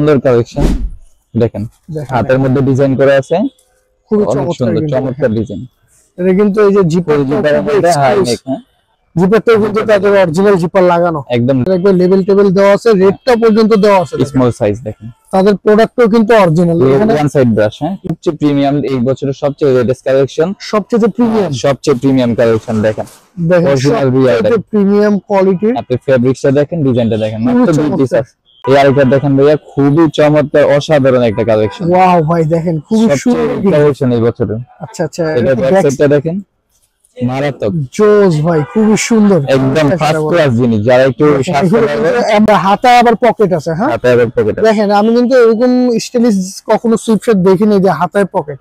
সুন্দর কালেকশন দেখেন, হাতের মধ্যে ডিজাইন করা আছে, খুব সুন্দর চমৎকার ডিজাইন। এটা কিন্তু এই যে জিপারটার মধ্যে হাই নেক, হ্যাঁ জিপারটা কিন্তু তাদের অরিজিনাল জিপার লাগানো, একদম একবার লেভেল টেবিল দেওয়া আছে, রেটটা পর্যন্ত দেওয়া আছে, স্মল সাইজ দেখেন। তাদের প্রোডাক্টও কিন্তু অরিজিনাল, এখানে ওয়ান সাইড ব্রাশ, হ্যাঁ সবচেয়ে প্রিমিয়াম এই বছরের সবচেয়ে লেটেস্ট কালেকশন, সবচেয়ে প্রিমিয়াম কালেকশন দেখেন, অরিজিনাল রিয়েল প্রিমিয়াম কোয়ালিটি। আপনি ফেব্রিক্সটা দেখেন, ডিজাইনটা দেখেন, মাত্র 2 পিস আছে। এই আরেকটা দেখেন ভাইয়া, খুবই চমৎকার অসাধারণ একটা কালেকশন। ওয়াও ভাই দেখেন খুবই সুন্দর কালেকশন এই বছরে। আচ্ছা আচ্ছা, এটা ব্যাকসাইডটা দেখেন, মারাত্মক জোস ভাই, খুবই সুন্দর, একদম ফার্স্ট ক্লাস জিনিস। যারা একটু আমরা হাতায় আবার পকেট আছে, হ্যাঁ হাতায় আবার পকেট দেখেন, আমি কিন্তু এরকম স্টাইলিশ কখনো সুইপশার্ট দেখিনি যে হাতায় পকেট,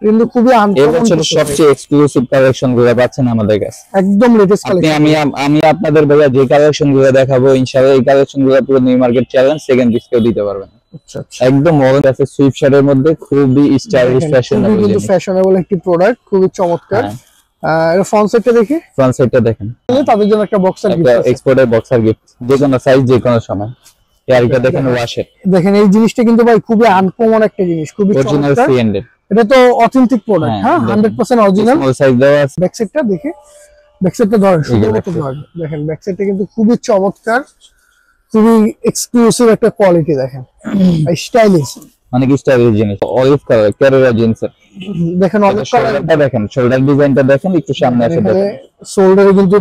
কিন্তু খুবই আনকমন, সবচেয়ে এক্সক্লুসিভ কালেকশন গুলো পাচ্ছেন আমাদের কাছে, একদম লেটেস্ট কালেকশন। আমি আপনাদের ভাইয়া যে কালেকশন গুলো দেখাবো ইনশাআল্লাহ এই কালেকশন গুলো পুরো new market challenge second discount দিতে পারবেন। আচ্ছা আচ্ছা, একদম মডার্ন আছে, সুইপশার্টের মধ্যে খুবই স্টাইলিশ ফ্যাশনেবল, কিন্তু ফ্যাশনেবল একটি প্রোডাক্ট, খুবই চমৎকার। এর ফ্রন্ট সাইডটা দেখি, ফ্রন্ট সাইডটা দেখেন, তাদের জন্য একটা বক্সার গিফট আছে, এক্সপোর্টের বক্সার গিফট, যে কোনো সাইজ যে কোনো সময়। এরিকা দেখেন, ওয়াশের দেখেন, এই জিনিসটা কিন্তু ভাই খুবই আনকমন একটা জিনিস, খুবই অরিজিনাল চমৎকার। সিএনডি, এটা তো অথেন্টিক প্রোডাক্ট, হ্যাঁ 100% অরিজিনাল। স্মল সাইজ দেওয়া আছে। ব্যাক সাইডটা দেখি, ব্যাক সাইডটা ধরেন, সুন্দর মতো ধরেন, দেখেন ব্যাক সাইডটা কিন্তু খুবই চমৎকার, খুবই এক্সক্লুসিভ একটা কোয়ালিটি দেখেন, স্টাইলিশ, অনেক স্টাইলিশ জিনিস। অলিভ কালার ক্যারেরা জিন্স দেখেন, অলিভ কালারটা দেখেন, শোল্ডার ডিজাইনটা দেখেন, একটু সামনে আসে দেখেন, শোল্ডারে কিন্তু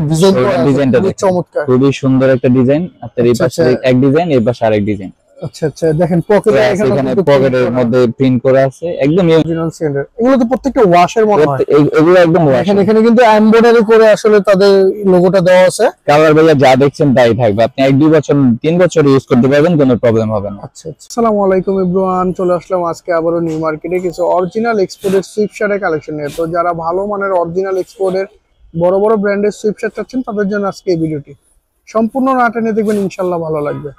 ডিজাইনটা চমৎকার, খুবই সুন্দর একটা ডিজাইন। আপনার এই পাশে এক ডিজাইন, এই পাশে আরেক ডিজাইন। আচ্ছা আচ্ছা, দেখেন পকেটে, এখানে পকেটের মধ্যে প্রিন্ট করা আছে, একদম অরিজিনাল সেন্টার। এগুলো তো প্রত্যেকটা ওয়াশের মনে হয়, এগুলো একদম ওয়াশ। এখানে কিন্তু এমব্রয়ডারি করে আসলে তাদের লোগোটা দেওয়া আছে। কালার ভাইয়া যা দেখছেন তাই থাকবে, আপনি 1-2 বছর 3 বছর ইউজ করতে পারবেন, কোনো প্রবলেম হবে না। আচ্ছা আচ্ছা, আসসালামু আলাইকুম এভরিওয়ান, চলে আসলাম আজকে আবারো নিউ মার্কেটে কিছু অরিজিনাল এক্সপোর্টের সুইপশার্টের কালেকশন নিয়ে। তো যারা ভালো মানের অরিজিনাল এক্সপোর্টের বড় বড় ব্র্যান্ডের সুইপশার্ট চাচ্ছেন তাদের জন্য আজকে এই ভিডিওটি সম্পূর্ণ না টেনে দেখবেন, ইনশাআল্লাহ ভালো লাগবে।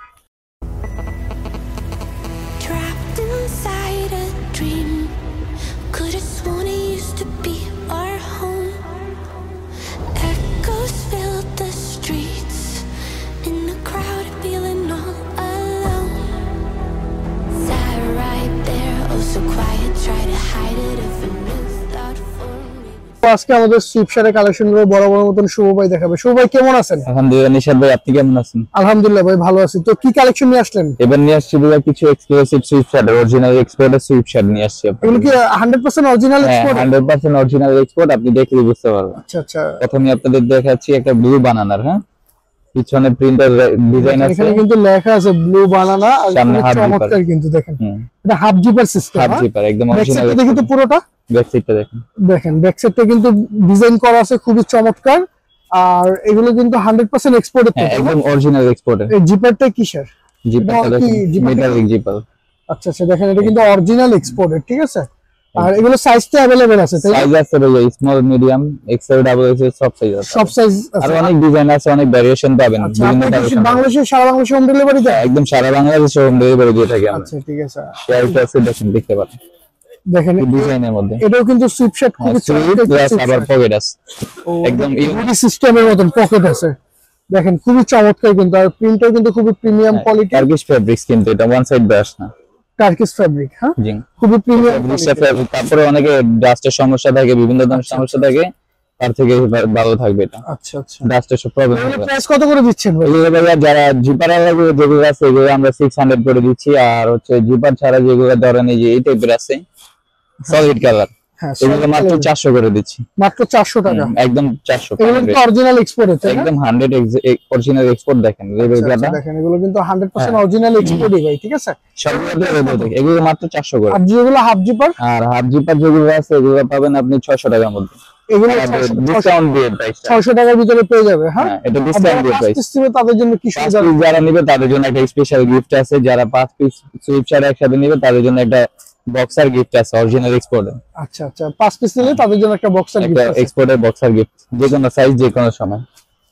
আজকে আমাদের সুইপশার্টের কালেকশন গুলো বড় বড় মতন শুভ ভাই দেখাবে। শুভ ভাই কেমন আছেন? আলহামদুলিল্লাহ। নিশাদ ভাই আপনি কেমন আছেন? আলহামদুলিল্লাহ ভাই ভালো আছি। তো কি কালেকশন নিয়ে আসলেন? এবার নিয়ে আসছি ভাই কিছু এক্সক্লুসিভ সুইপশার্ট, অরিজিনাল এক্সপোর্টের সুইপশার্ট নিয়ে আসছি। এগুলো কি 100% অরিজিনাল এক্সপোর্ট? 100% অরিজিনাল এক্সপোর্ট, আপনি দেখলেই বুঝতে পারবেন। আচ্ছা আচ্ছা, প্রথমে আপনাদের দেখাচ্ছি একটা ব্লু বানানার, হ্যাঁ পিছনে প্রিন্টার ডিজাইন আছে, এখানে কিন্তু লেখা আছে ব্লু বানানা, আর সামনে হাফ চমৎকার কিন্তু দেখেন, এটা half zipper system, half zipper একদম অরিজিনাল। দেখি তো পুরোটা, ব্যাক সাইডটা দেখেন, দেখেন ব্যাক সাইডটা কিন্তু ডিজাইন করা আছে খুবই চমৎকার, আর এগুলো কিন্তু 100% এক্সপোর্টেড, একদম অরিজিনাল এক্সপোর্টেড। এই জিপারটা কিসের? জিপারটা দেখেন, মেটালিক জিপার। আচ্ছা আচ্ছা, দেখেন এটা কিন্তু অরিজিনাল এক্সপোর্টেড, ঠিক আছে। আর এগুলো সাইজটা अवेलेबल আছে, তাই সাইজ আছে ভাই, small medium XL double XL সব সাইজ আছে, সব সাইজ আছে, আর অনেক ডিজাইন আছে, অনেক ভেরিয়েশন পাবেন। বাংলাদেশে সারা বাংলাদেশে হোম ডেলিভারি দেয়, একদম সারা বাংলাদেশে হোম ডেলিভারি দিয়ে থাকি আমরা। আচ্ছা ঠিক আছে, শেয়ারটা আছে দেখেন, দেখতে পারেন, দেখেন ডিজাইনের মধ্যে এটাও কিন্তু সুইপশার্ট খুবই চমৎকার, প্লাস আবার পকেট আছে, একদম ইউনি সিস্টেমের মতন পকেট আছে, দেখেন খুবই চমৎকার কিন্তু, আর প্রিন্টও কিন্তু খুবই প্রিমিয়াম কোয়ালিটি, টার্কিশ ফেব্রিক্স, কিন্তু এটা ওয়ান সাইড ব্রাশ না, টার্কিশ ফেব্রিক, হ্যাঁ জি খুবই প্রিমিয়াম। তারপরে অনেকে ডাস্টের সমস্যা থাকে, বিভিন্ন ধরনের সমস্যা থাকে, তার থেকে ভালো থাকবে এটা। আচ্ছা আচ্ছা, ডাস্টের সব প্রবলেম হবে। প্রাইস কত করে দিচ্ছেন ভাই? এগুলো ভাই যারা জিপার আলাদা যেগুলো আছে এগুলো আমরা 600 করে দিচ্ছি, আর হচ্ছে জিপার ছাড়া যেগুলো ধরেন এই যে এই টাইপের আছে সলিড কালার, এগুলো মাত্র 400 করে দিচ্ছি, মাত্র 400 টাকা, একদম 400। এগুলো তো অরিজিনাল এক্সপোর্ট, একদম 100 অরিজিনাল এক্সপোর্ট। দেখেন দেখেন এগুলো কিন্তু 100% অরিজিনাল এক্সপোর্টই ভাই, ঠিক আছে। সবগুলো দেখেন, এগুলো মাত্র 400 করে। আর যেগুলো হাফ জিপার, আর হাফ জিপার যেগুলো আছে এগুলো পাবেন আপনি 600 টাকার মধ্যে, এগুলো ডিসকাউন্ট দিয়ে প্রাইস 600 টাকার ভিতরে পেয়ে যাবে, হ্যাঁ এটা ডিসকাউন্ট দিয়ে প্রাইস। তাদের জন্য কি সুবিধা? যারা নেবে তাদের জন্য একটা স্পেশাল গিফট আছে, যারা 5 পিস সুইপশার্ট একসাথে নেবে তাদের জন্য একটা বক্সার গিফট আছে অরিজিনাল এক্সপোর্টের। আচ্ছা আচ্ছা, 5 পিস নিলে তাদের জন্য একটা বক্সার গিফট আছে, এক্সপোর্টের বক্সার গিফট, যে কোনো সাইজ যে কোনো সময়।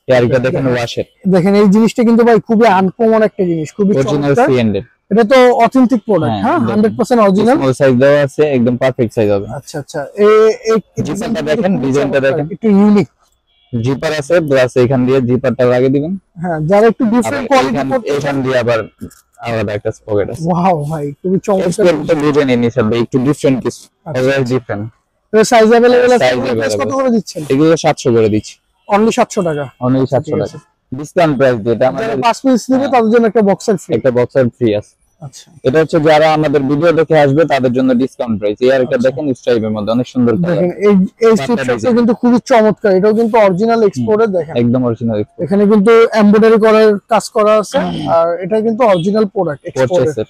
এরিকা দেখেন, ওয়াশের দেখেন, এই জিনিসটা কিন্তু ভাই খুবই আনকমন একটা জিনিস, খুবই অরিজিনাল চমৎকার। সিএনডি, এটা তো অথেন্টিক প্রোডাক্ট, হ্যাঁ 100% অরিজিনাল, স্মল সাইজ দেওয়া আছে, একদম পারফেক্ট সাইজ হবে। আচ্ছা আচ্ছা, এই জিপারটা দেখেন, ডিজাইনটা দেখেন, একটু ইউনিক জিপার আছে প্লাস এখান দিয়ে জিপারটা লাগিয়ে দিবেন, হ্যাঁ যারা একটু ডিফারেন্ট কোয়ালিটি এখান দিয়ে আবার আলাদা একটা পকেট আছে। ওয়াও ভাই খুবই চমৎকার। এটা বুঝে নিন স্যার ভাই, একটু ডিফারেন্ট কিছু, এভাবে ডিফারেন্ট। এর সাইজ अवेलेबल আছে, Size প্রাইস কত available। করে দিচ্ছেন? এগুলো 700 করে দিচ্ছি, অনলি 700 টাকা। অনলি 700 টাকা ডিসকাউন্ট প্রাইস। যেটা আমাদের যারা 5 পিস নেবে তাদের জন্য একটা বক্সের ফ্রি। একটা বক্সের ফ্রি আছে। আচ্ছা, এটা হচ্ছে যারা আমাদের ভিডিও দেখে আসবে তাদের জন্য ডিসকাউন্ট প্রাইস। এর একটা দেখেন স্ট্রাইপের মধ্যে অনেক সুন্দর কালার। দেখেন এই স্ট্রিপটা কিন্তু খুবই চমৎকার। এটাও কিন্তু অরিজিনাল এক্সপোর্টের। দেখেন একদম অরিজিনাল এক্সপোর্ট, এখানে কিন্তু এমব্রয়ডারি করার কাজ করা আছে, আর এটা কিন্তু অরিজিনাল প্রোডাক্ট এক্সপোর্টের। পরচেসের।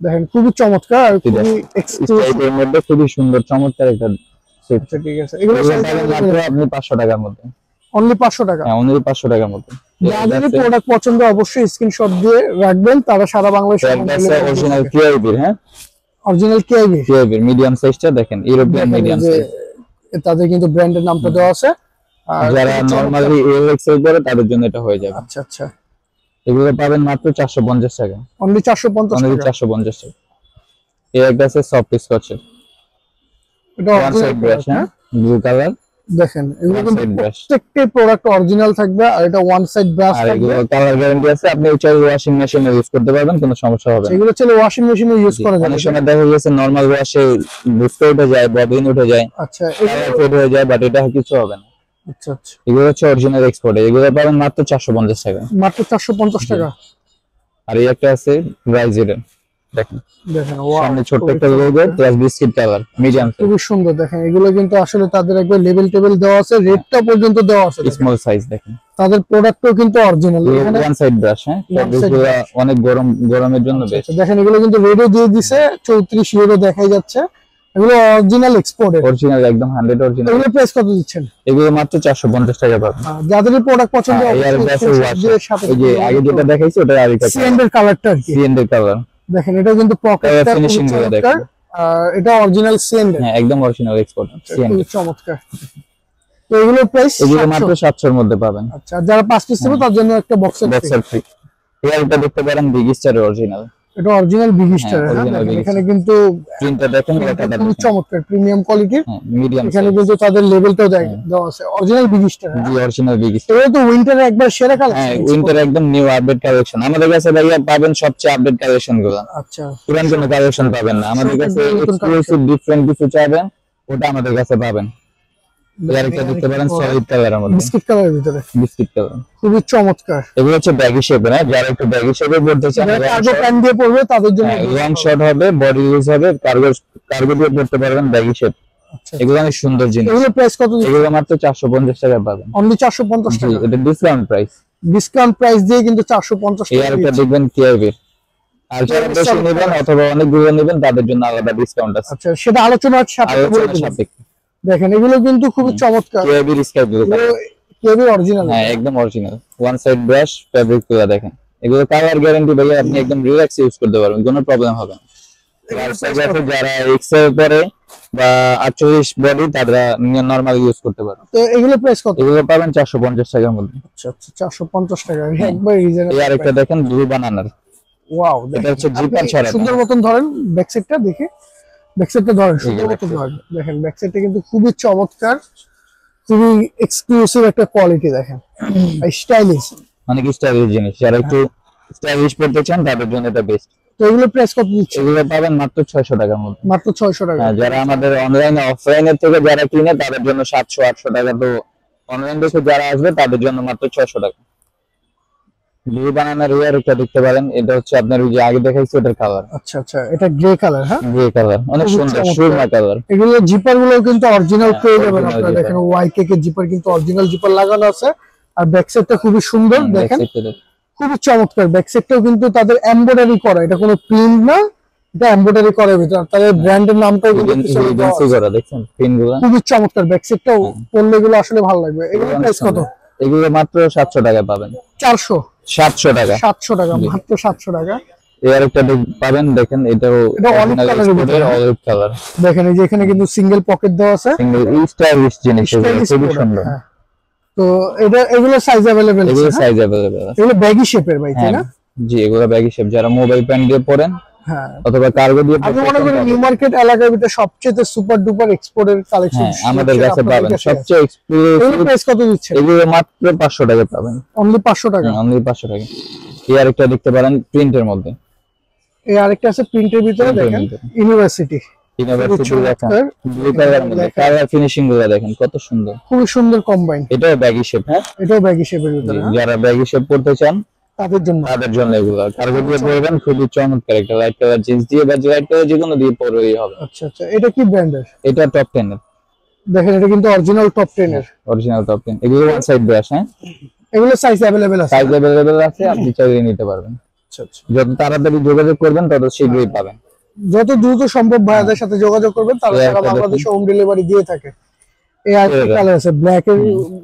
দেখেন খুবই চমৎকার আর খুবই এক্সক্লুসিভ। স্ট্রাইপের মধ্যে খুবই সুন্দর চমৎকার একটা সেট। আচ্ছা ঠিক আছে, এগুলো মাত্র আপনি 500 টাকার মধ্যে, অনলি 500 টাকা। হ্যাঁ অনলি 500 টাকার মধ্যে। যাদের প্রোডাক্ট পছন্দ অবশ্যই স্ক্রিনশট দিয়ে রাখবেন, তারা সারা বাংলাদেশে অরিজিনাল কিআইবির, হ্যাঁ অরিজিনাল কেআইবি কিআইবির মিডিয়াম সাইজটা দেখেন, ইউরোপিয়ান মিডিয়াম সাইজ। তাদের কিন্তু ব্র্যান্ডের নামটা দেওয়া আছে। আর যারা নরমালি এলএক্স এর করে তাদের জন্য এটা হয়ে যাবে। আচ্ছা আচ্ছা, এগুলো পাবেন মাত্র 450 টাকা, অনলি 450 অনলি টাকা। 450 টাকা। এই একটা আছে সফট স্কচের এটা ওয়ান সাইড ব্রাশ, হ্যাঁ ব্লু কালার। দেখেন এগুলো One কিন্তু side brush। প্রত্যেকটা প্রোডাক্ট অরিজিনাল থাকবে, আর এটা ওয়ান সাইড ব্রাশ আর থাকবে। এগুলো কালার গ্যারান্টি আছে, আপনি চাইলে ওয়াশিং মেশিনে ইউজ করতে পারবেন, কোনো সমস্যা হবে না। এগুলো চলে ওয়াশিং মেশিনে ইউজ করা যাবে। অনেক সময় দেখা গেছে নরমাল ওয়াশে বুস্টার উঠে যায়, ববিন উঠে যায়, আচ্ছা কালার ফেড হয়ে যায়, বাট এটা কিছু হবে না। আচ্ছা আচ্ছা, এগুলো হচ্ছে অরিজিনাল এক্সপোর্ট, এগুলো পাবেন মাত্র 450 টাকা। মাত্র 450 টাকা। আর এই একটা আছে ব্রাইজের, দেখেন দেখেন ওয়াও, সামনে ছোট্ট একটা logo plus biscuit colour medium size, খুবই সুন্দর। দেখেন এগুলো কিন্তু আসলে তাদের একবার লেভেল টেবিল দেওয়া আছে, রেটটা পর্যন্ত দেওয়া আছে। দেখেন স্মল সাইজ দেখেন। তাদের প্রোডাক্টও কিন্তু অরিজিনাল। এখানে ওয়ান সাইড ব্রাশ, হ্যাঁ এগুলো অনেক গরমের জন্য বেস্ট। দেখেন এগুলো কিন্তু রেটও দিয়ে দিছে, 34 ইউরো দেখাই যাচ্ছে। এগুলো অরিজিনাল এক্সপোর্টের, অরিজিনাল একদম 100 অরিজিনাল। এগুলো প্রাইস কত দিচ্ছেন? এগুলো মাত্র 450 টাকা পাবেন। যাদের প্রোডাক্ট পছন্দ এই আর অবশ্যই আছে screenshot দিয়ে সাথে এই যে আগে যেটা দেখাইছি ওটা আরেকটা সিএন্ডের কালারটা আর কি। CND colour. দেখেন এটা কিন্তু পকেটটা ফিনিশিং গুলো দেখেন, আর এটা অরিজিনাল সিএন্ডের। হ্যাঁ একদম অরিজিনাল এক্সপোর্ট সিএনডি। খুবই চমৎকার। তো এগুলো প্রাইস এগুলো মাত্র 700 এর মধ্যে পাবেন। আচ্ছা, আর যারা 5 পিস নেবে তার জন্য একটা বক্সের ফ্রি। এটা দেখতে পারেন বিগ স্টার অরিজিনাল, এটা original big star. original Big এখানে কিন্তু প্রিন্টটা দেখেন, এটা খুবই চমৎকার প্রিমিয়াম কোয়ালিটির। মিডিয়াম এখানে কিন্তু তাদের লেভেলটাও দেওয়া আছে, অরিজিনাল বিগ স্টার। জি অরিজিনাল বিগ স্টার। এটা তো উইন্টারে একবার সেরা হ্যাঁ কালেকশন। উইন্টার একদম নিউ আপডেট কালেকশন আমাদের কাছে ভাইয়া পাবেন, সবচেয়ে আপডেট কালেকশন গুলো। আচ্ছা, পুরান কোনো কালেকশন পাবেন না আমাদের কাছে, এক্সক্লুসিভ ডিফারেন্ট কিছু চাইবেন ওটা আমাদের কাছে পাবেন। এর একটা দেখতে পারেন সলিড কালারের মধ্যে, বিস্কিট কালারের ভিতরে, বিস্কিট কালার, খুবই চমৎকার। এগুলো হচ্ছে ব্যাগি শেপের, হ্যাঁ যারা একটু ব্যাগি শেপে পড়তে চান, কার্গো প্যান্ট দিয়ে পরবে তাদের জন্য লং শর্ট হবে, বডি ইউজ হবে, কার্গো দিয়ে পড়তে পারবেন ব্যাগি শেপ। আচ্ছা, এগুলো অনেক সুন্দর জিনিস। এগুলো প্রাইস কত? এগুলো মাত্র 450 টাকা পাবেন, অনলি 450 জি টাকা। এটা ডিসকাউন্ট প্রাইস। ডিসকাউন্ট প্রাইস দিয়ে কিন্তু 450 এই টাকা। আরেকটা দেখবেন কিআইবির, আর যারা বেশি নেবেন অথবা অনেকগুলো নেবেন তাদের জন্য আলাদা ডিসকাউন্ট আছে। আচ্ছা, সেটা আলোচনার সাপেক্ষে বলে দিবেন। সাপেক্ষে। দেখেন এগুলো কিন্তু খুবই চমৎকার। কিআইবির স্কাই ব্লু কালার, কেবি অরিজিনাল। হ্যাঁ একদম original one side brush fabric গুলো দেখেন। এগুলো কালার গ্যারান্টি ভাইয়া, আপনি একদম রিল্যাক্স ইউজ করতে পারবেন, কোনো প্রবলেম হবে না। যারা এক্সেল পরে বা 48 বডি তারা নরমাল ইউজ করতে পারে। তো এগুলো প্রাইস কত? এগুলো পাবেন 450 টাকার মধ্যে। আচ্ছা আচ্ছা, 450 টাকা একবার রিজনেবল। এই আরেকটা দেখেন ব্লু বানানার, ওয়াও, এটা হচ্ছে জিপার ছাড়া। সুন্দর মতন ধরেন ব্যাক সাইডটা, দেখে ব্যাক সাইডটা ধরেন, সুন্দর মতন ধরেন। দেখেন ব্যাক সাইডটা কিন্তু খুবই চমৎকার, খুবই এক্সক্লুসিভ একটা কোয়ালিটি। দেখেন স্টাইলিশ, অনেক স্টাইলিশ জিনিস, যারা একটু স্টাইলিশ পড়তে চান তাদের জন্য এটা বেস্ট। তো এগুলো প্রাইস কত দিচ্ছে? এগুলো পাবেন মাত্র 600 টাকার মধ্যে, মাত্র 600 টাকা। যারা আমাদের অনলাইনে অফলাইনের থেকে যারা কিনে তাদের জন্য 700-800 টাকা, তো অনলাইন থেকে যারা আসবে তাদের জন্য মাত্র 600 টাকা। ব্লু বানানার ইয়ার একটা দেখতে পারেন, এটা হচ্ছে আপনার ওই যে আগে দেখাইছি ওটার কালার। আচ্ছা আচ্ছা, এটা গ্রে কালার। হ্যাঁ, গ্রে কালার অনেক সুন্দর, সুরমা কালার। এগুলো জিপার গুলো কিন্তু অরিজিনাল পেয়ে যাবেন আপনারা। দেখেন ওয়াইকে কে জিপার কিন্তু অরিজিনাল জিপার লাগানো আছে, আর ব্যাক সাইডটা খুবই সুন্দর। দেখেন খুবই চমৎকার, ব্যাক সাইডটাও কিন্তু তাদের এমব্রয়ডারি করা, এটা কোনো প্রিন্ট না, এটা এমব্রয়ডারি করা ভিতর। তাদের ব্র্যান্ডের নামটাও কিন্তু পিছনে দেওয়া আছে। দেখছেন পিনগুলো খুবই চমৎকার, ব্যাক সাইডটাও পরলে এগুলো আসলে ভালো লাগবে। এগুলো প্রাইস কত? এগুলো মাত্র 700 টাকা পাবেন। 400 700 টাকা, 700 টাকা, মাত্র 700 টাকা। এর একটা পাবেন, দেখেন এটাও অলিভ কালারের, অলিভ কালার। দেখেন এই যে এখানে কিন্তু সিঙ্গেল পকেট দেওয়া আছে, সিঙ্গেল স্টাইলিশ জিনিস, খুবই সুন্দর। তো এটা এগুলো সাইজ अवेलेबल আছে? এগুলো সাইজ अवेलेबल আছে। এগুলো ব্যাগি শেপের ভাই, তাই না? জি এগুলো ব্যাগি শেপ, যারা মোবাইল প্যান্ট দিয়ে পরেন হ্যাঁ, অথবা কার্গো দিয়ে আমি মনে করি নিউ মার্কেট এলাকার ভিতরে সবচেয়ে সুপার ডুপার এক্সপোর্টের কালেকশন আমাদের কাছে পাবেন, সবচেয়ে এক্সক্লুসিভ। প্রাইস কত দিচ্ছে? এগুলো মাত্র 500 টাকা পাবেন, অনলি 500 টাকা। অনলি 500 টাকা। এই আরেকটা দেখতে পারেন প্রিন্টের মধ্যে। এই আরেকটা আছে প্রিন্টের ভিতরে, দেখেন ইউনিভার্সিটি ইউনিভার্সিটি দেখেন ব্লু কালার মধ্যে, কালার ফিনিশিং গুলো দেখেন কত সুন্দর, খুবই সুন্দর কম্বাইন। এটাও ব্যাগি শেপ। হ্যাঁ, এটাও ব্যাগি শেপের ভিতরে। যারা ব্যাগি শেপ পড়তে চান তাদের জন্য এগুলো কার্গো দিয়ে পরবেন, খুবই চমৎকার। একটা লাইট কালার জিন্স দিয়ে বা লাইট কালার যে কোনো দিয়ে পরলেই হবে। আচ্ছা আচ্ছা, এটা কি ব্র্যান্ডের? এটা টপ 10 এর। দেখেন এটা কিন্তু অরিজিনাল টপ 10 এর, অরিজিনাল টপ 10। এগুলো ওয়ান সাইড ব্রাশ। হ্যাঁ, এগুলো সাইজ अवेलेबल আছে? সাইজ अवेलेबल আছে, আপনি চাইলে নিতে পারবেন। আচ্ছা আচ্ছা, যত তাড়াতাড়ি যোগাযোগ করবেন তত শীঘ্রই পাবেন। যত দ্রুত সম্ভব ভাইয়াদের সাথে যোগাযোগ করবেন, তারা সারা বাংলাদেশে হোম ডেলিভারি দিয়ে থাকে। এই আরেকটা কালার আছে ব্ল্যাক এর,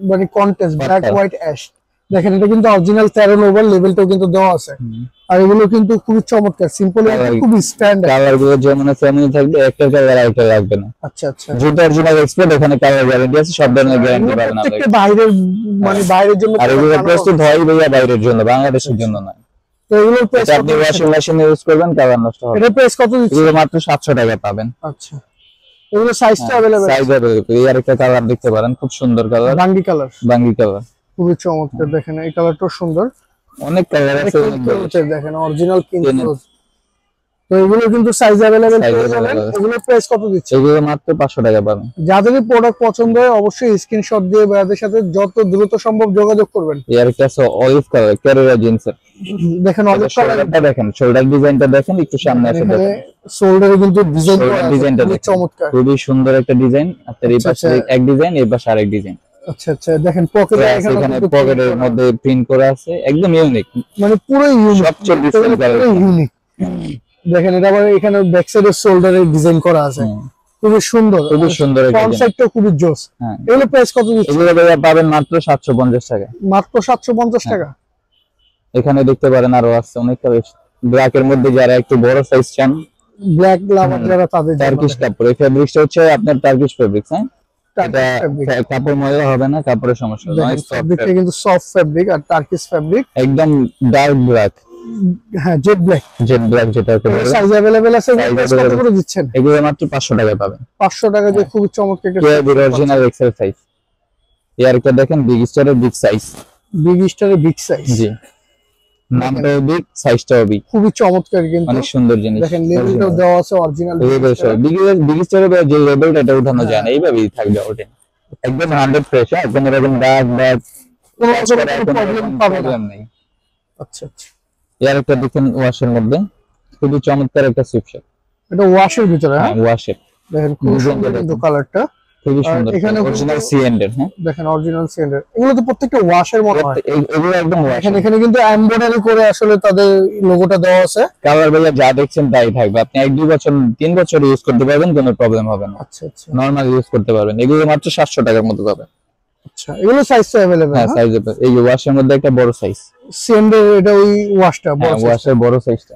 মানে কন্ট্রাস্ট ব্ল্যাক হোয়াইট অ্যাশ। দেখেন এটা কিন্তু অরিজিনাল 13 নোভাল লেভেলটাও কিন্তু দেওয়া আছে। আর এগুলো কিন্তু খুবই চমৎকার, সিম্পল এবং খুবই স্ট্যান্ডার্ড। কালার গুলো যেমন ফ্যামিলি থাকবে, একটা কালার আরেকটা লাগবে না। আচ্ছা আচ্ছা, যেটা অরিজিনাল এক্সপোর্ট, এখানে কালার গ্যারান্টি আছে, সব ধরনের গ্যারান্টি পাবেন আপনারা। প্রত্যেকটা বাইরের, মানে বাইরের জন্য। আর এগুলো প্রস্তুত হয় ভাইয়া বাইরের জন্য, বাংলাদেশের জন্য না। তো এগুলোর প্রাইস আপনি ওয়াশিং মেশিনে ইউজ করবেন, কালার নষ্ট হবে। এটা প্রাইস কত দিচ্ছেন? এগুলো মাত্র 700 টাকা পাবেন। আচ্ছা, এগুলো সাইজটা अवेलेबल? Size available. এই আরেকটা কালার দেখতে পারেন, খুব সুন্দর কালার, বাঙ্গি কালার। বাঙ্গি কালার খুবই চমৎকার। দেখেন এই কালারটাও সুন্দর। অনেক কালার আছে, অনেক কালার দেখেন অরিজিনাল কিন্তু। তো এগুলো কিন্তু সাইজ अवेलेबल পেয়ে যাবেন। এগুলো প্রাইস কত দিচ্ছেন? এগুলো মাত্র 500 টাকা পাবেন। যাদের প্রোডাক্ট পছন্দ হয় অবশ্যই স্ক্রিনশট দিয়ে ভাইয়াদের সাথে যত দ্রুত সম্ভব যোগাযোগ করবেন। এই আরেকটা আছে অলিভ কালার, ক্যারিয়ার জিন্সের। দেখেন অলিভ কালারটা দেখেন, শোল্ডার ডিজাইনটা দেখেন, একটু সামনে আসে দেখেন। শোল্ডারে কিন্তু ডিজাইনটা খুবই চমৎকার, খুবই সুন্দর একটা ডিজাইন। আপনার এই পাশে এক ডিজাইন, এই পাশে আরেক ডিজাইন। আচ্ছা আচ্ছা, দেখেন পকেটে এখানে পকেটের মধ্যে প্রিন্ট করা আছে, একদম ইউনিক, মানে পুরো ইউনিক, সবচেয়ে ডিফারেন্ট কালার, ইউনিক। দেখেন এটা আবার এখানে ব্যাক সাইডে শোল্ডারে ডিজাইন করা আছে, খুবই সুন্দর, খুবই সুন্দর। ফ্রন্ট সাইডটা খুবই জোস। হ্যাঁ, এগুলো প্রাইস কত দিচ্ছেন? এগুলো পাবেন মাত্র 750 টাকা। মাত্র 750 টাকা। এখানে দেখতে পারেন আরো আছে অনেক কালার। ব্ল্যাক এর মধ্যে যারা একটু বড় সাইজ চান, ব্ল্যাক লাভার যারা, তাদের টার্কিশ কাপড়। এই ফেব্রিক্সটা হচ্ছে আপনার টার্কিশ ফেব্রিক্স। হ্যাঁ, এটা কাপড় ময়লা হবে না, কাপড়ের সমস্যা হবে না। ফেব্রিকটা কিন্তু সফট ফেব্রিক আর টার্কিশ ফেব্রিক, একদম ডার্ক ব্ল্যাক। হ্যাঁ, জেড ব্ল্যাক যেটা সাইজ अवेलेबल আছে। কত করে দিচ্ছেন? এগুলো মাত্র 500 টাকা পাবেন। 500 টাকা দিয়ে খুবই চমৎকার একটা অরিজিনাল এক্সেল সাইজ। এই আরেকটা দেখেন বিগ স্টারের বিগ সাইজ। বিগ স্টারের বিগ সাইজ, জি, নামটাও বিগ, সাইজটাও বিগ, খুবই চমৎকার কিন্তু অনেক সুন্দর জিনিস। দেখেন লেভেলটাও দেওয়া আছে অরিজিনাল। বিগ স্টারের যে লেভেলটা, এটা উঠানো যায় না, এইভাবেই থাকবে ওটা একদম 100 ফ্রেশ। একদম এরকম দাগ দাগ কোনো প্রবলেম পাবে না। আচ্ছা আচ্ছা, এর একটা দেখেন ওয়াশের মধ্যে, খুবই চমৎকার একটা সুইপশার্ট। এটা ওয়াশের ভিতরে? হ্যাঁ, ওয়াশের। দেখেন খুব সুন্দর কিন্তু কালারটা, খুবই সুন্দর। এখানে অরিজিনাল সিএন্ডের। হ্যাঁ, দেখেন অরিজিনাল সিএন্ডের। এগুলো তো প্রত্যেকটা ওয়াশের মতো হয়। এগুলো একদম ওয়াশ। এখানে কিন্তু এমব্রয়ডারি করে আসলে তাদের লোগোটা দেওয়া আছে। কালার ভাইয়া যা দেখছেন তাই থাকবে। আপনি 1-2 বছর 3 বছর ইউজ করতে পারবেন, কোনো প্রবলেম হবে না। আচ্ছা আচ্ছা, নরমাল ইউজ করতে পারবেন। এগুলো মাত্র 700 টাকার মধ্যে পাবেন। আচ্ছা, এগুলো সাইজটা अवेलेबल? হ্যাঁ, সাইজ এই ওয়াশের মধ্যে একটা বড় সাইজ। সিএন্ডের এটা ওই ওয়াশটা বড় সাইজ, ওয়াশের বড় সাইজটা।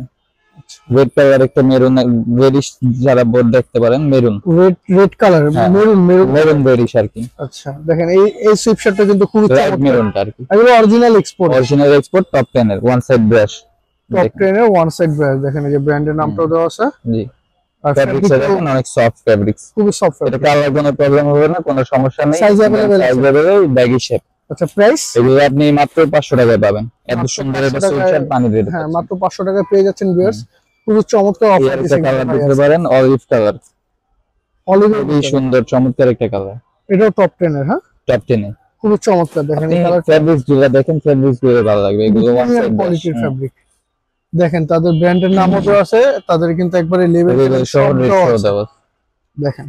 রেড কালার একটা মেরুন, রেডিশ যারা বোর্ড দেখতে পারেন, maroon, red colour, maroon reddish আর কি। আচ্ছা, দেখেন এই সুইপশার্টটা কিন্তু খুবই চমৎকার, মেরুনটা আর কি। এগুলো অরিজিনাল এক্সপোর্ট, টপ 10 এর ওয়ান সাইড ব্রাশ। টপ 10 এর ওয়ান সাইড ব্রাশ। দেখেন এই যে ব্র্যান্ডের নামটাও দেওয়া আছে। জি, আর ফেব্রিক্স দেখুন অনেক সফট ফেব্রিক্স, খুবই সফট এটা কালার কোনো প্রবলেম হবে না, কোনো সমস্যা নেই। সাইজ अवेलेबल আছে, ব্যাগি শেপ। আচ্ছা, প্রাইস? এগুলো আপনি মাত্র 500 টাকায় পাবেন। এত সুন্দর একটা সুইপশার্ট পানি দিয়ে। হ্যাঁ, মাত্র 500 টাকায় পেয়ে যাচ্ছেন ভিউয়ার্স। খুবই চমৎকার অফার দিয়েছেন। কালার দেখতে পারেন অলিভ কালার, অলিভ, খুবই সুন্দর চমৎকার একটা কালার। এটাও টপ 10 এর। হ্যাঁ, টপ 10 এ খুবই চমৎকার। দেখেন এই কালার, ফেব্রিক্স গুলো দেখেন, ফেব্রিক্স গুলো ভালো লাগবে। এগুলো ওয়ান সাইড কোয়ালিটির ফেব্রিক। দেখেন তাদের ব্র্যান্ডের নামও দেওয়া আছে, তাদের কিন্তু একবারে লেভেল সহ দেওয়া। দেখেন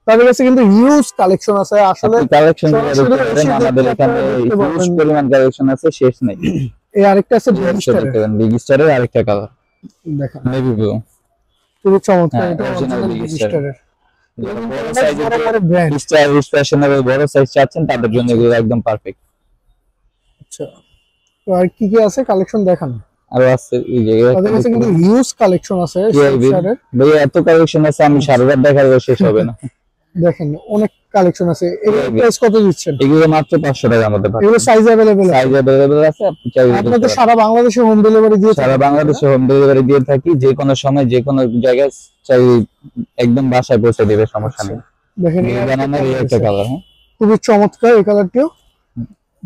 তাদের কাছে কিন্তু হিউজ কালেকশন আছে। আসলে কালেকশন আমাদের এখানে হিউজ পরিমাণ কালেকশন আছে, শেষ নাই। এই আরেকটা আছে বিগ স্টারের আরেকটা কালার, দেখেন নেভি ব্লু, খুবই চমৎকার। এটা অরিজিনাল বিগ বিগ স্টারের বড় সাইজের ব্র্যান্ড, স্টাইলিশ ফ্যাশনেবল বড় সাইজ চাচ্ছেন, তাদের জন্য এগুলো একদম পারফেক্ট। আচ্ছা, তো আর কি কি আছে কালেকশন দেখান? আরো আছে এই যে তাদের কাছে কিন্তু হিউজ কালেকশন আছে স্টারের। ভাই এত কালেকশন আছে, আমি সারা রাত দেখার শেষ হবে না। দেখেন অনেক কালেকশন আছে। এগুলো প্রাইস কত দিচ্ছেন? এগুলো মাত্র 500 টাকা আমাদের পাবেন। এগুলো সাইজ अवेलेबल আছে? সাইজ अवेलेबल আছে, আপনি চাইলে আপনাদের সারা বাংলাদেশে হোম ডেলিভারি দিয়ে সারা বাংলাদেশে হোম ডেলিভারি দিয়ে থাকি। যে কোনো সময় যে কোনো জায়গায় চাই একদম বাসায় পৌঁছে দিবে, সমস্যা নেই। দেখেন এই বানানোর এই একটা কালার। হ্যাঁ, খুবই চমৎকার এই কালারটিও।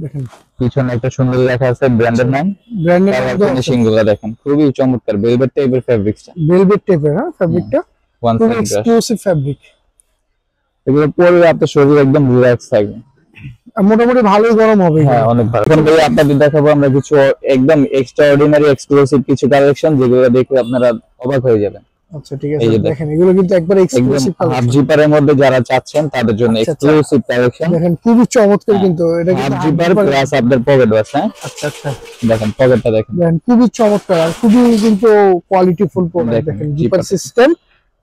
দেখেন পিছনে একটা সুন্দর লেখা আছে ব্র্যান্ডের নাম, ব্র্যান্ডের ফিনিশিং গুলো দেখেন খুবই চমৎকার, ভেলভেট টাইপের ফেব্রিক্সটা, ভেলভেট টাইপের, হ্যাঁ ফেব্রিকটা ওয়ান খুব সাইড ব্রাশ। Exclusive fabric. এগুলো পরে আপনার শরীর একদম রিল্যাক্স থাকবে। মোটামুটি ভালোই গরম হবে। হ্যাঁ অনেক ভালো। এখন ভাই আপনাদের দেখাবো আমরা কিছু একদম এক্সট্রা অর্ডিনারি এক্সক্লুসিভ কিছু কালেকশন, যেগুলো দেখে আপনারা অবাক হয়ে যাবেন। আচ্ছা ঠিক আছে, দেখেন এগুলো কিন্তু একবার এক্সক্লুসিভ হাফ কালেকশন। জিপারের মধ্যে যারা চাচ্ছেন তাদের জন্য এক্সক্লুসিভ কালেকশন। দেখেন খুবই চমৎকার, কিন্তু এটা হাফ কিন্তু জিপার প্লাস আপনাদের পকেট বাস। হ্যাঁ আচ্ছা আচ্ছা, দেখেন পকেটটা দেখেন, দেখেন খুবই চমৎকার আর খুবই কিন্তু কোয়ালিটিফুল প্রোডাক্ট। দেখেন জিপার সিস্টেম,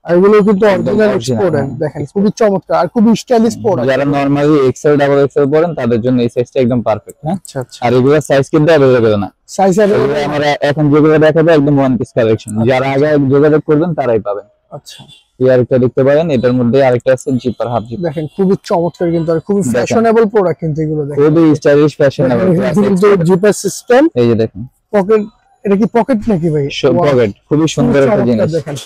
আর এগুলো কিন্তু অরিজিনাল এক্সপোর্টের। দেখেন খুবই চমৎকার আর খুবই স্টাইলিশ প্রোডাক্ট। যারা নরমালি এক্সেল ডাবল এক্সেল পরেন তাদের জন্য এই সাইজটা একদম পারফেক্ট। হ্যাঁ আচ্ছা আচ্ছা, আর এগুলোর সাইজ কিন্তু अवेलेबल না, সাইজ এগুলো আমরা এখন যেগুলো দেখাবো একদম ওয়ান পিস কালেকশন, যারা আগে যোগাযোগ করবেন তারাই পাবেন। আচ্ছা এই আরেকটা দেখতে পারেন, এটার মধ্যে আরেকটা আছে জিপার হাফ জিপার। দেখেন খুবই চমৎকার কিন্তু, আর খুবই ফ্যাশনেবল প্রোডাক্ট কিন্তু এগুলো। দেখেন খুবই স্টাইলিশ ফ্যাশনেবল কিন্তু জিপার সিস্টেম, এই যে দেখেন পকেট, এটা কি পকেট নাকি ভাই? পকেট খুবই সুন্দর একটা জিনিস। দেখেন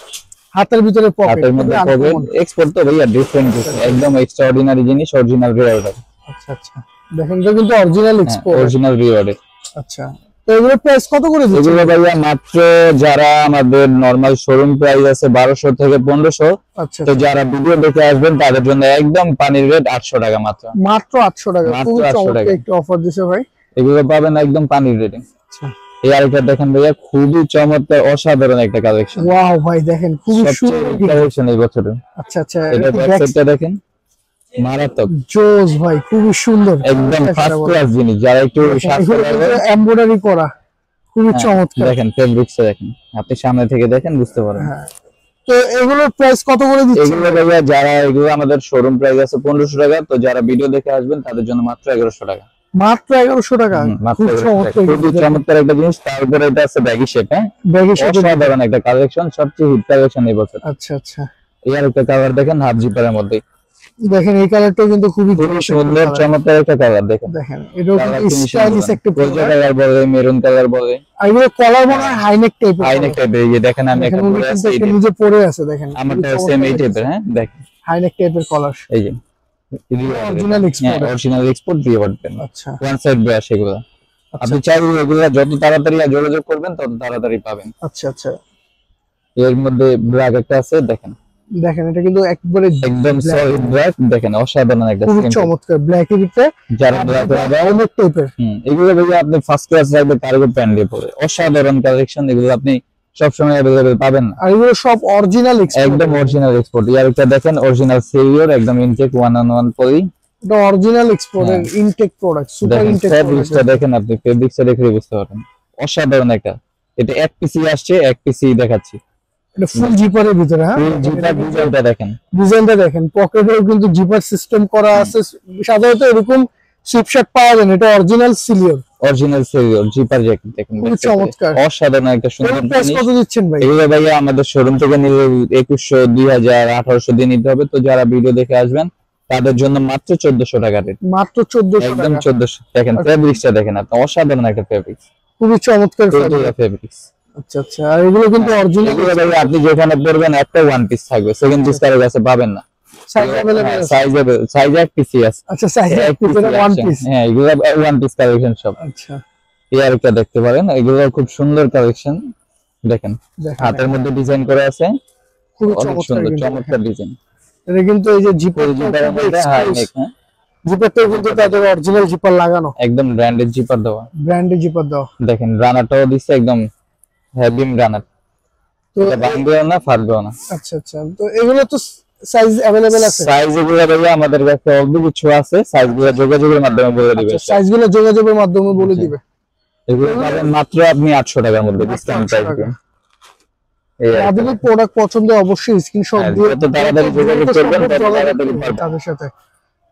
হাতের ভিতরে পকেট, হাতের মধ্যে পকেট, এক্সপোর্ট তো ভাইয়া ডিফারেন্ট একদম এক্সট্রা অর্ডিনারি জিনিস, অরিজিনাল রিওয়ার্ডের। আচ্ছা আচ্ছা, দেখেন এটা কিন্তু অরিজিনাল এক্সপোর্ট, অরিজিনাল রিওয়ার্ডের। আচ্ছা তো এগুলো প্রাইস কত করে দিচ্ছেন? এগুলো ভাইয়া মাত্র যারা আমাদের নরমাল শোরুম প্রাইস আছে 1200 থেকে 1500, আচ্ছা তো যারা ভিডিও দেখে আসবেন তাদের জন্য একদম পানির রেট 800 টাকা মাত্র। মাত্র 800 টাকা, মাত্র খুব 800 চমৎকার টাকা। একটা অফার দিছে ভাই। এগুলো পাবেন একদম পানির রেটে। আচ্ছা এই আরেকটা দেখেন ভাইয়া, খুবই চমৎকার অসাধারণ একটা কালেকশন। ওয়াও ভাই দেখেন খুবই সুন্দর কালেকশন এই বছরে। আচ্ছা আচ্ছা, এটা ব্যাকসাইডটা দেখেন মারাত্মক, জোস ভাই, খুবই সুন্দর একদম ফার্স্ট ক্লাস জিনিস। যারা একটু এমব্রয়ডারি করা, খুবই চমৎকার। দেখেন ফেব্রিক্সটা দেখেন, আপনি সামনে থেকে দেখেন বুঝতে পারবেন। হ্যাঁ তো এগুলোর প্রাইস কত করে দিচ্ছেন? এগুলো ভাইয়া যারা এগুলো আমাদের শোরুম প্রাইস আছে 1500 টাকা, তো যারা ভিডিও দেখে আসবেন তাদের জন্য মাত্র 1100 টাকা। মাত্র 1100 টাকা, মাত্র খুব 1100 টাকা। খুবই চমৎকার একটা জিনিস। তারপরে এটা আছে ব্যাগি শেপ। হ্যাঁ ব্যাগের সাথে অসাধারণ একটা কালেকশন, সবচেয়ে হিট কালেকশন এই বছর। আচ্ছা আচ্ছা, এই আরেকটা কালার দেখেন হাফ জিপারের মধ্যে, দেখেন এই কালারটা কিন্তু খুবই সুন্দর চমৎকার একটা কালার। দেখেন দেখেন এটাও কিন্তু স্টাইলিশ একটা গোল্ডেন কালার বলে, মেরুন কালার বলে, আর এগুলো কলার মনে হয় হাইনেক টাইপের। হাইনেক টাইপের। এই যে দেখেন আমি একটা পরে আছি, নিজে পরে আছে। দেখেন আমারটা সেম এই টাইপের। হ্যাঁ দেখেন হাইনেক টাইপের কলার, এই যে অরিজিনাল এক্সপোর্ট। অরিজিনাল এক্সপোর্ট দিয়ে পাবেন। আচ্ছা ওয়ান সাইড ব্রাশ এগুলো আপনি চাইলে এগুলো যত তাড়াতাড়ি যোগাযোগ করবেন তত তাড়াতাড়ি পাবেন। আচ্ছা আচ্ছা, এর মধ্যে ব্ল্যাক একটা আছে দেখেন, দেখেন এটা কিন্তু একবারে একদম সলিড ব্ল্যাক। দেখেন অসাধারণ একটা খুব চমৎকার ব্ল্যাক এর ভিতরে যারা ব্ল্যাক হাইনেক টাইপের। এগুলো ভাইয়া আপনি ফার্স্ট ক্লাস রাখবে কার্গো প্যান্ট দিয়ে পরে, অসাধারণ কালেকশন। এগুলো আপনি সবসময় अवेलेबल পাবেন না, আর এগুলো সব অরিজিনাল এক্সপোর্ট, একদম অরিজিনাল এক্সপোর্ট। ইয়ার একটা দেখেন অরিজিনাল সেরিয়র, একদম ইনটেক 1-on-1 পলি, এটা অরিজিনাল এক্সপোর্টের ইনটেক প্রোডাক্ট, সুপার ইনটেক ফেব্রিক্সটা দেখেন, আপনি ফেব্রিক্সটা দেখে বুঝতে পারবেন অসাধারণ একটা। এটা এক পিসি আসছে, এক পিসি দেখাচ্ছি। এটা ফুল জিপারের ভিতরে। হ্যাঁ ফুল জিপার ডিজাইনটা দেখেন, ডিজাইনটা দেখেন, পকেটেও কিন্তু জিপার সিস্টেম করা আছে। সাধারণত এরকম সুইপশার্ট পাওয়া যায় না, এটা অরিজিনাল সিলিয়র, অরিজিনাল সেরিয়র জিপার জ্যাকেট দেখেন, খুব চমৎকার। অসাধারণ একটা সুন্দর প্রাইস জিনিস। কত দিচ্ছেন ভাই? এগুলো ভাইয়া আমাদের শোরুম থেকে নিলে 2100, 2000, 1800 দিয়ে নিতে হবে। তো যারা ভিডিও দেখে আসবেন তাদের জন্য মাত্র 1400 টাকা রেট, মাত্র 1400 একদম টাকা। 1400। দেখেন ফেব্রিক্সটা দেখেন আপনি, অসাধারণ একটা ফেব্রিক্স, খুবই চমৎকার ফেব্রিক্স। আচ্ছা আচ্ছা, আর এগুলো কিন্তু অরিজিনাল। এগুলো ভাইয়া আপনি যেখানে পড়বেন একটা ওয়ান পিস থাকবে, সেকেন্ড পিস কারো কাছে পাবেন না। সাইজ अवेलेबल আছে? সাইজ এক পিসই আছে। আচ্ছা সাইজ এক পিস, ওয়ান পিস। হ্যাঁ এগুলো ওয়ান পিস কালেকশন সব। আচ্ছা এই আরেকটা দেখতে পারেন, এগুলো খুব সুন্দর কালেকশন। দেখেন হাতের মধ্যে ডিজাইন করা আছে, খুব অনেক সুন্দর চমৎকার ডিজাইন। এটা কিন্তু এই যে জিপার, জিপারটা কিন্তু তাদের অরিজিনাল জিপার লাগানো, একদম ব্র্যান্ডেড জিপার দেওয়া, ব্র্যান্ডেড জিপার দাও। দেখেন রানারটাও দিচ্ছে একদম হেভি রানার, তো এটা ভাঙবেও না ফাটবেও না। আচ্ছা আচ্ছা, তো এগুলো তো সাইজ अवेलेबल আছে? সাইজ এগুলো ভাইয়া আমাদের কাছে অল্প কিছু আছে, সাইজগুলো যোগাযোগের মাধ্যমে বলে দিবে। আচ্ছা সাইজগুলো যোগাযোগের মাধ্যমে বলে দিবে। এগুলো পাবেন মাত্র আপনি 800 টাকার মধ্যে ডিসকাউন্ট পাইবেন। আপনাদের প্রোডাক্ট পছন্দ অবশ্যই স্ক্রিনশট দিয়ে যত তাড়াতাড়ি যোগাযোগ করবেন তত তাড়াতাড়ি পাবেন তাদের সাথে।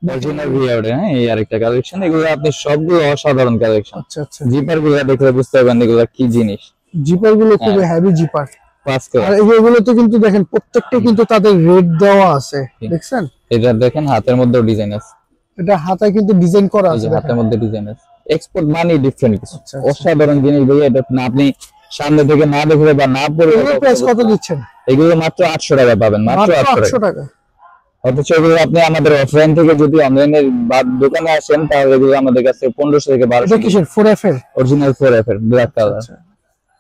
Original reward. হ্যাঁ এই আরেকটা কালেকশন, এগুলো আপনি সবগুলো অসাধারণ কালেকশন। আচ্ছা আচ্ছা, জিপার গুলো দেখলে বুঝতে পারবেন এগুলো কি জিনিস। জিপার গুলো খুব হেভি জিপার, পাস করে। আর এগুলো তো কিন্তু দেখেন প্রত্যেকটা কিন্তু তাদের রেট দেওয়া আছে, দেখছেন? এটা দেখেন হাতের মধ্যেও ডিজাইন আছে, এটা হাতায় কিন্তু ডিজাইন করা আছে, হাতের মধ্যে ডিজাইন আছে। এক্সপোর্ট মানে ডিফারেন্ট কিছু, আচ্ছা, অসাধারণ জিনিস ভাইয়া। এটা না আপনি সামনে থেকে না দেখলে বা না পড়ে, এগুলো প্রাইস কত দিচ্ছেন? এগুলো মাত্র 800 টাকা পাবেন, মাত্র 800 টাকা। অথচ এগুলো আপনি আমাদের অফলাইন থেকে যদি অনলাইনে বা দোকানে আসেন তাহলে এগুলো আমাদের কাছে 1500 থেকে 1200। এটা কিসের 4F এর? অরিজিনাল 4F এর ব্ল্যাক কালার,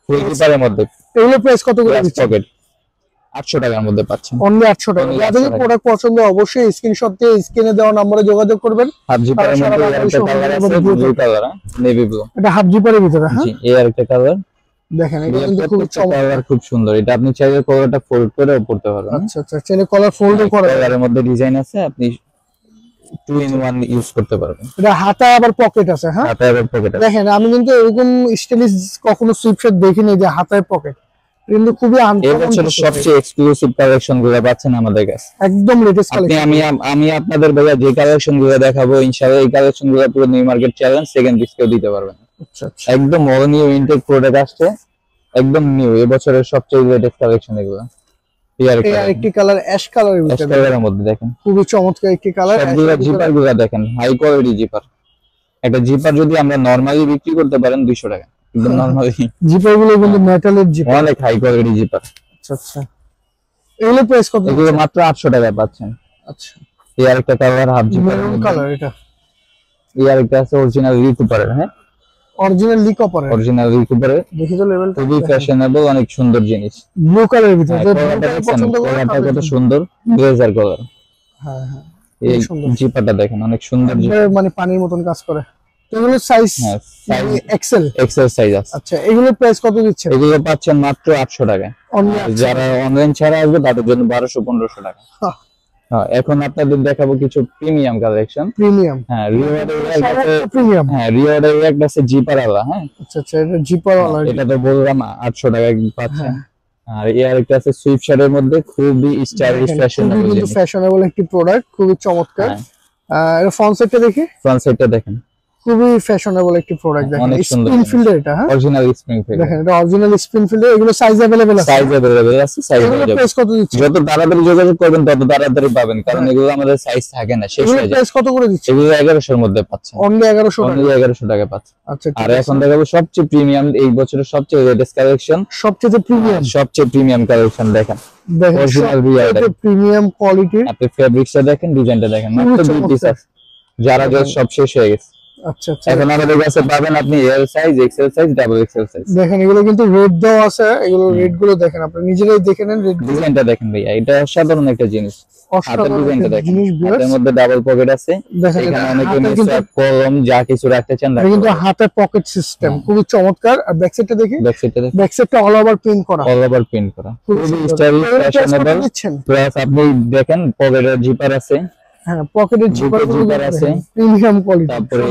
ফুল জিপারের মধ্যে। এগুলো প্রাইস কত করে দিচ্ছেন? পকেট 800 টাকার মধ্যে পাচ্ছেন। অনলি 800 টাকা। যাদের প্রোডাক্ট পছন্দ অবশ্যই স্ক্রিনশট দিয়ে স্ক্রিনে দেওয়া নম্বরে যোগাযোগ করবেন। হাফ জিপারের মধ্যে একটা কালার আছে, ব্লু কালার, নেভি ব্লু। এটা হাফ জিপারের ভিতরে, হ্যাঁ জি, এই আরেকটা কালার দেখেন, এটা কিন্তু খুব চমৎকার, খুব সুন্দর। এটা আপনি চাইলে কলারটা ফোল্ড করে পড়তে পারবেন। আচ্ছা আচ্ছা, চাইলে কলার ফোল্ড করা, কলারের মধ্যে ডিজাইন আছে, আপনি 2 in 1 ইউজ করতে পারবেন। এটা হাতা আবার পকেট আছে, হ্যাঁ হাতায় আবার পকেট আছে। দেখেন আমি কিন্তু এরকম স্টাইলিশ কখনো সুইপশার্ট দেখিনি যে হাতায় পকেট, কিন্তু খুবই আনকমন। সবচেয়ে এক্সক্লুসিভ কালেকশন গুলো পাচ্ছেন আমাদের কাছে, একদম লেটেস্ট কালেকশন। আমি আপনাদের ভাইয়া যে কালেকশন গুলো দেখাবো ইনশাআল্লাহ এই কালেকশন গুলো পুরো নিউ মার্কেট চ্যালেঞ্জ সেকেন্ড ডিসকেও দিতে পারবেন। আচ্ছা আচ্ছা, একদম অল নিউ ইনটেক প্রোডাক্ট আসছে, একদম নিউ এবছরের সবচেয়ে লেটেস্ট কালেকশন এগুলো। এই আরেকটি কালার অ্যাশ কালারের ভিতরে, অ্যাশ কালারের মধ্যে দেখেন খুবই চমৎকার একটি কালার। সবগুলো জিপার গুলো দেখেন, হাই কোয়ালিটি জিপার। একটা জিপার যদি আমরা নরমালি বিক্রি করতে পারেন 200 টাকা, একদম নরমালি। জিপার গুলো কিন্তু মেটালের জিপার, অনেক হাই কোয়ালিটি জিপার। আচ্ছা আচ্ছা, এগুলো প্রাইস কত? এগুলো মাত্র 800 টাকায় পাচ্ছেন। আচ্ছা, এই আরেকটা colour half zipper maroon colour, এটা এই আরেকটা আছে অরিজিনাল রিকুপারের, হ্যাঁ অরিজিনাল লিকপারের, অরিজিনাল রিকুপারের। দেখি তো লেভেলটা, খুবই ফ্যাশনেবল, অনেক সুন্দর জিনিস। ব্লু কালারের ভিতরে পছন্দ করেন, কত সুন্দর ব্লেজার কালার। হ্যাঁ হ্যাঁ, এই জিপারটা দেখেন, অনেক সুন্দর জিপার, মানে পানির মতন কাজ করে। এগুলো সাইজ এক্সেল, এক্সেল সাইজ আছে। আচ্ছা, এগুলোর প্রাইস কত দিচ্ছেন? এগুলো পাচ্ছেন মাত্র 800 টাকায়। যারা অনলাইন ছাড়া আসবে তাদের জন্য 1200-1500 টাকা। হ্যাঁ, এখন আপনাদের দেখাবো কিছু প্রিমিয়াম কালেকশন। প্রিমিয়াম, হ্যাঁ রিওয়ার্ডের প্রিমিয়াম, হ্যাঁ রিওয়ার্ডের একটা আছে জিপার আলা। হ্যাঁ আচ্ছা আচ্ছা, এটা জিপার ওয়ালা, এটা তো বললাম 800 টাকায় পাচ্ছেন। আর এই আরেকটা আছে সুইপশার্টের মধ্যে, খুবই স্টাইলিশ ফ্যাশনেবল, কিন্তু ফ্যাশনেবল একটি প্রোডাক্ট, খুবই চমৎকার। এর ফ্রন্ট সাইডটা দেখি, ফ্রন্ট সাইডটা দেখেন, খুবই ফ্যাশনেবল একটি প্রোডাক্ট। দেখেন অনেক সুন্দর স্প্রিংফিল্ড, এটা হ্যাঁ অরিজিনাল স্প্রিংফিল্ড। দেখেন এটা অরিজিনাল স্প্রিংফিল্ড। এগুলো সাইজ अवेलेबल আছে, সাইজ अवेलेबल আছে, সাইজ এগুলো প্রাইস কত দিচ্ছেন? যত তাড়াতাড়ি যোগাযোগ করবেন তত তাড়াতাড়ি পাবেন, কারণ এগুলো আমাদের সাইজ থাকে না, শেষ হয়ে যায়। প্রাইস কত করে দিচ্ছেন? এগুলো 1100 এর মধ্যে পাচ্ছেন, অনলি 1100 টাকা, অনলি 1100 টাকা পাচ্ছেন। আচ্ছা, আর এখন দেখাবো সবচেয়ে প্রিমিয়াম, এই বছরের সবচেয়ে লেটেস্ট কালেকশন, সবচেয়ে প্রিমিয়াম কালেকশন দেখেন, দেখেন অরিজিনাল রিয়াল প্রিমিয়াম কোয়ালিটি। আপনি ফেব্রিক্সটা দেখেন, ডিজাইনটা দেখেন, মাত্র 2 পিস আছে, যারা সব শেষ হয়ে গেছে। আচ্ছা আচ্ছা, এখন আমাদের কাছে পাবেন আপনি L size, XL size, double XL size. দেখেন এগুলো কিন্তু রেড দেওয়া আছে, এগুলো রেড গুলো দেখেন, আপনি নিজেরাই দেখে নেন। রেড ডিজাইনটা দেখেন ভাইয়া, এটা অসাধারণ একটা জিনিস। হাতের ডিজাইনটা দেখেন, জিনিস হাতের মধ্যে ডাবল পকেট আছে, দেখেন এখানে অনেকে মেসা কলম যা কিছু রাখতে চান এটা কিন্তু হাতে পকেট সিস্টেম, খুবই চমৎকার। আর ব্যাক সাইডটা দেখি, ব্যাক সাইডটা দেখেন, ব্যাক সাইডটা অল ওভার প্রিন্ট করা, অল ওভার প্রিন্ট করা, খুবই স্টাইলিশ ফ্যাশনেবল। প্লাস আপনি দেখেন পকেটের জিপার আছে, হ্যাঁ পকেটের জিপার আছে, প্রিমিয়াম কোয়ালিটি। তারপরে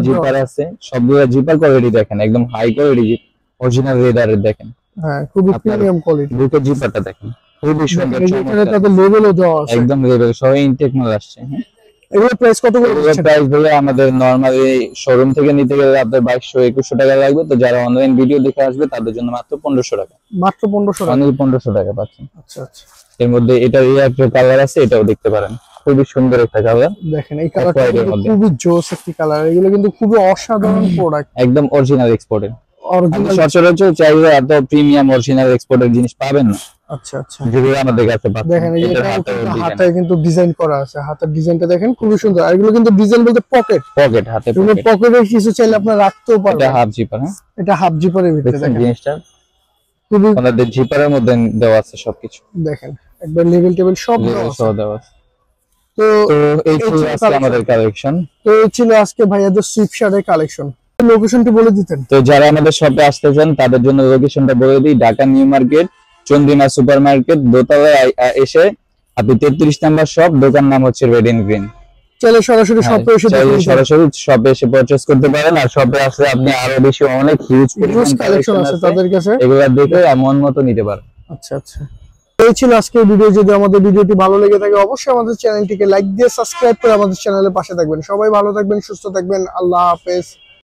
জিপার আছে, সবগুলো জিপার কোয়ালিটি দেখেন, একদম হাই কোয়ালিটি, অরিজিনাল লেদারের দেখেন। হ্যাঁ, খুবই প্রিমিয়াম কোয়ালিটি। বুকের জিপারটা দেখেন, খুবই সুন্দর, এখানে তাদের লেভেলও দেওয়া আছে, একদম লেভেল সহ ইনটেক মাল আসছে। এগুলোর প্রাইস কত করে দিচ্ছেন? প্রাইস বলে আমাদের নরমালি শোরুম থেকে নিতে গেলে আপনার 2200-2100 টাকা লাগবে, তো যারা অনলাইন ভিডিও দেখে আসবে তাদের জন্য মাত্র 1500 টাকা, মাত্র 1500 টাকা, অনলি 1500 টাকা পাচ্ছেন। আচ্ছা আচ্ছা, এর মধ্যে এটা একটা কালার আছে, এটাও দেখতে পারেন, খুবই সুন্দর একটা কালার। দেখেন এই কালারটা খুবই জোস একটি কালার। এগুলো কিন্তু খুবই অসাধারণ প্রোডাক্ট, একদম অরিজিনাল এক্সপোর্টের। অরিজিনাল সচরাচর চাইলে এত প্রিমিয়াম অরিজিনাল এক্সপোর্টের জিনিস পাবেন না। আচ্ছা আচ্ছা, যেগুলো আমাদের কাছে পাচ্ছেন। দেখেন এই যে হাতে কিন্তু ডিজাইন করা আছে, হাতের ডিজাইনটা দেখেন খুবই সুন্দর। আর এগুলো কিন্তু ডিজাইন বলতে পকেট, পকেট হাতে পকেট, পকেটে কিছু চাইলে আপনি রাখতেও পারবেন। এটা হাফ জিপার, হ্যাঁ এটা হাফ জিপারের ভিতরে দেখেন জিনিসটা, খুবই আমাদের জিপারের মধ্যে দেওয়া আছে সবকিছু, দেখেন একবার লেভেল টেবিল সব দেওয়া আছে। তো এই ছিল আজকে আমাদের কালেকশন। তো এই ছিল আজকে ভাইয়াদের সুইপশার্টের কালেকশন। লোকেশনটি বলে দিতেন। তো যারা আমাদের শপে আসতে চান তাদের জন্য লোকেশনটা বলে দিই, Dhaka new market, Chandrima super market, দোতলায় এসে আপনি 33 নাম্বার শপ, দোকান নাম হচ্ছে রেড এন্ড গ্রিন। চলে সরাসরি শপে এসে সরাসরি শপে এসে পারচেজ করতে পারেন। আর শপে আসলে আপনি আরো বেশি অনেক হিউজ কালেকশন আছে তাদের কাছে, এগুলো দেখে মন মতো নিতে পারেন। আচ্ছা আচ্ছা, এই ছিল আজকের ভিডিও। যদি আমাদের ভিডিওটি ভালো লেগে থাকে অবশ্যই আমাদের চ্যানেলটিকে লাইক দিয়ে সাবস্ক্রাইব করে আমাদের চ্যানেলের পাশে থাকবেন। সবাই ভালো থাকবেন, সুস্থ থাকবেন, আল্লাহ হাফেজ।